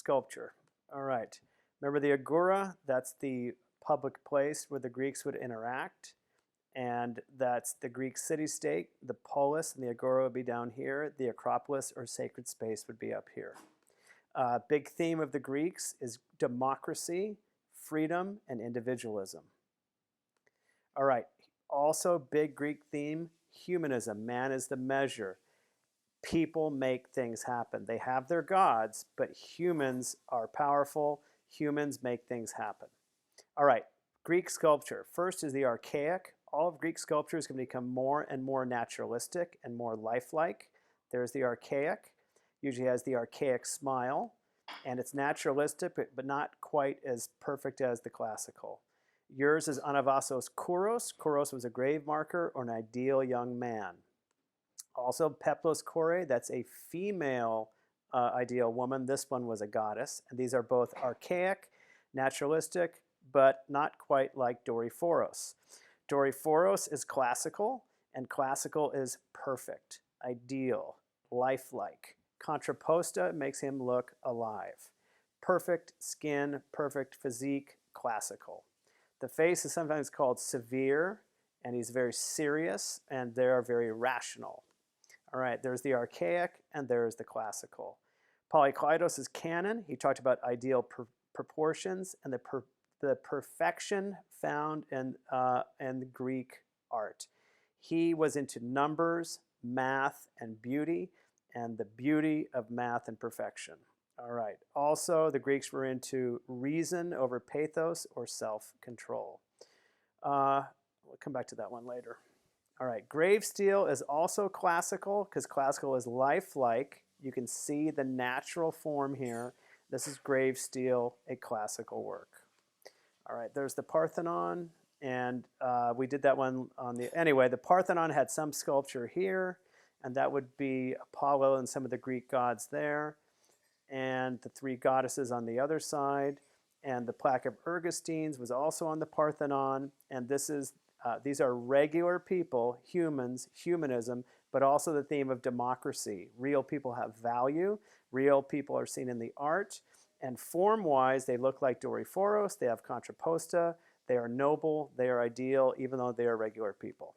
sculpture. All right. Remember the agora? That's the public place where the Greeks would interact. And that's the Greek city-state. The polis and the agora would be down here. The Acropolis or sacred space would be up here. Big theme of the Greeks is democracy, freedom, and individualism. All right. Also, big Greek theme, humanism. Man is the measure. People make things happen. They have their gods, but humans are powerful. Humans make things happen. All right, Greek sculpture. First is the archaic. All of Greek sculpture is going to become more and more naturalistic and more lifelike. There's the archaic. Usually has the archaic smile, and it's naturalistic, but not quite as perfect as the classical. Yours is Anavasos Kouros. Kouros was a grave marker or an ideal young man. Also, Peplos Kore, that's a female ideal woman. This one was a goddess. And these are both archaic, naturalistic, but not quite like Doryphoros. Doryphoros is classical, and classical is perfect, ideal, lifelike. Contraposta makes him look alive. Perfect skin, perfect physique, classical. The face is sometimes called severe, and he's very serious, and they are very rational. All right, there's the archaic, and there's the classical. Polykleitos is canon. He talked about ideal proportions and the perfection found in Greek art. He was into numbers, math, and beauty, and the beauty of math and perfection. All right. Also, the Greeks were into reason over pathos or self-control. We'll come back to that one later. All right. Grave steel is also classical because classical is lifelike. You can see the natural form here. This is grave steel, a classical work. All right. There's the Parthenon, and we did that one on the... Anyway, the Parthenon had some sculpture here, and that would be Apollo and some of the Greek gods there, and the three goddesses on the other side. And the plaque of Ergostines was also on the Parthenon. And this is, these are regular people, humans, humanism, but also the theme of democracy. Real people have value. Real people are seen in the art. And form-wise, they look like Doryphoros. They have contraposta. They are noble. They are ideal, even though they are regular people.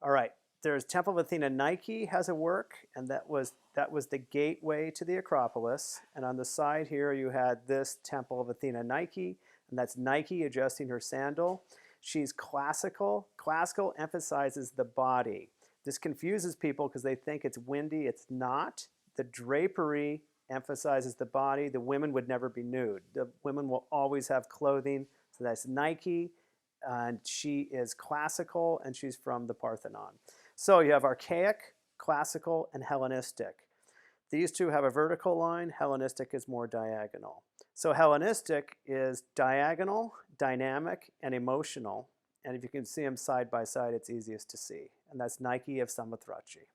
All right. There's Temple of Athena Nike has a work, and that was the gateway to the Acropolis. And on the side here, you had this Temple of Athena Nike, and that's Nike adjusting her sandal. She's classical. Classical emphasizes the body. This confuses people because they think it's windy. It's not. The drapery emphasizes the body. The women would never be nude. The women will always have clothing. So that's Nike, and she is classical, and she's from the Parthenon. So you have archaic, classical, and Hellenistic. These two have a vertical line. Hellenistic is more diagonal. So Hellenistic is diagonal, dynamic, and emotional. And if you can see them side by side, it's easiest to see. And that's Nike of Samothrace.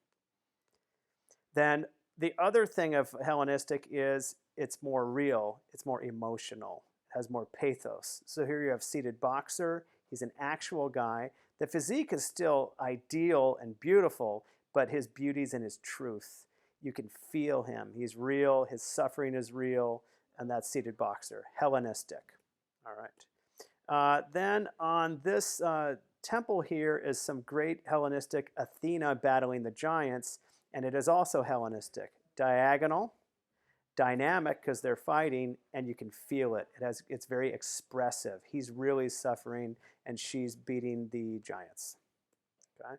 Then the other thing of Hellenistic is it's more real. It's more emotional. It has more pathos. So here you have seated boxer. He's an actual guy. The physique is still ideal and beautiful, but his beauty's in his truth. You can feel him. He's real. His suffering is real, and that's seated boxer, Hellenistic. All right. Then on this temple here is some great Hellenistic Athena battling the giants, and it is also Hellenistic. Diagonal, dynamic because they're fighting, and you can feel it. It's very expressive. He's really suffering, and she's beating the giants. Okay.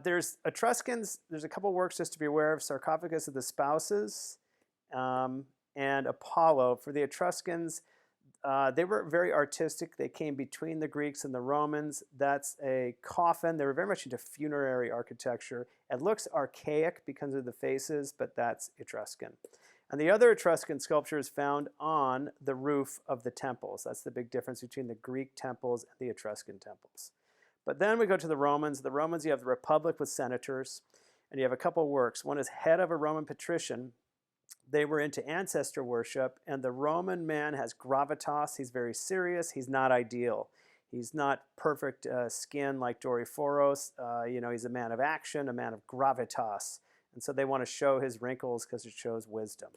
There's Etruscans. There's a couple works just to be aware of. Sarcophagus of the Spouses and Apollo. For the Etruscans, they were very artistic. They came between the Greeks and the Romans. That's a coffin. They were very much into funerary architecture. It looks archaic because of the faces, but that's Etruscan. And the other Etruscan sculpture is found on the roof of the temples. That's the big difference between the Greek temples and the Etruscan temples. But then we go to the Romans. The Romans, you have the Republic with senators, and you have a couple works. One is Head of a Roman Patrician. They were into ancestor worship, and the Roman man has gravitas. He's very serious. He's not ideal. He's not perfect skin like Doryphoros. He's a man of action, a man of gravitas. And so they want to show his wrinkles because it shows wisdom.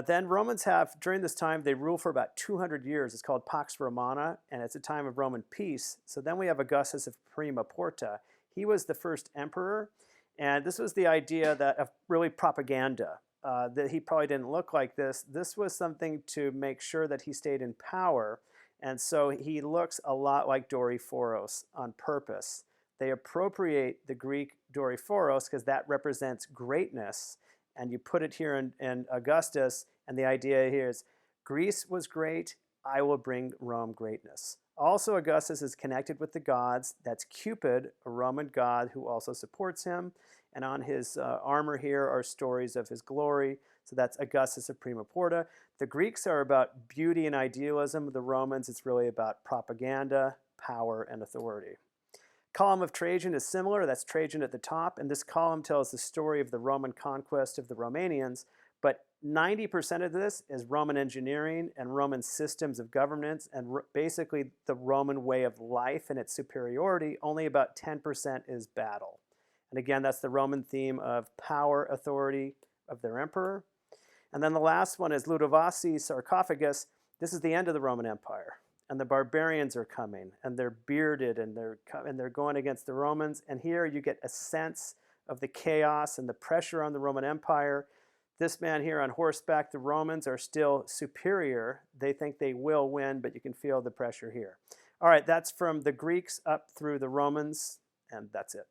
Then Romans have, during this time, they rule for about 200 years. It's called Pax Romana, and it's a time of Roman peace. So then we have Augustus of Prima Porta. He was the first emperor, and this was the idea that of really propaganda, that he probably didn't look like this. This was something to make sure that he stayed in power, and so he looks a lot like Doryphoros on purpose. They appropriate the Greek Doryphoros because that represents greatness, and you put it here in Augustus, and the idea here is Greece was great, I will bring Rome greatness. Also, Augustus is connected with the gods. That's Cupid, a Roman god who also supports him. And on his armor here are stories of his glory. So that's Augustus of Prima Porta. The Greeks are about beauty and idealism. The Romans, it's really about propaganda, power, and authority. Column of Trajan is similar. That's Trajan at the top. And this column tells the story of the Roman conquest of the Romanians. But 90% of this is Roman engineering and Roman systems of governance and basically the Roman way of life and its superiority. Only about 10% is battle. And again, that's the Roman theme of power, authority of their emperor. And then the last one is Ludovisi's sarcophagus. This is the end of the Roman Empire. And the barbarians are coming, and they're bearded, and they're going against the Romans. And here you get a sense of the chaos and the pressure on the Roman Empire. This man here on horseback, the Romans are still superior. They think they will win, but you can feel the pressure here. All right, that's from the Greeks up through the Romans, and that's it.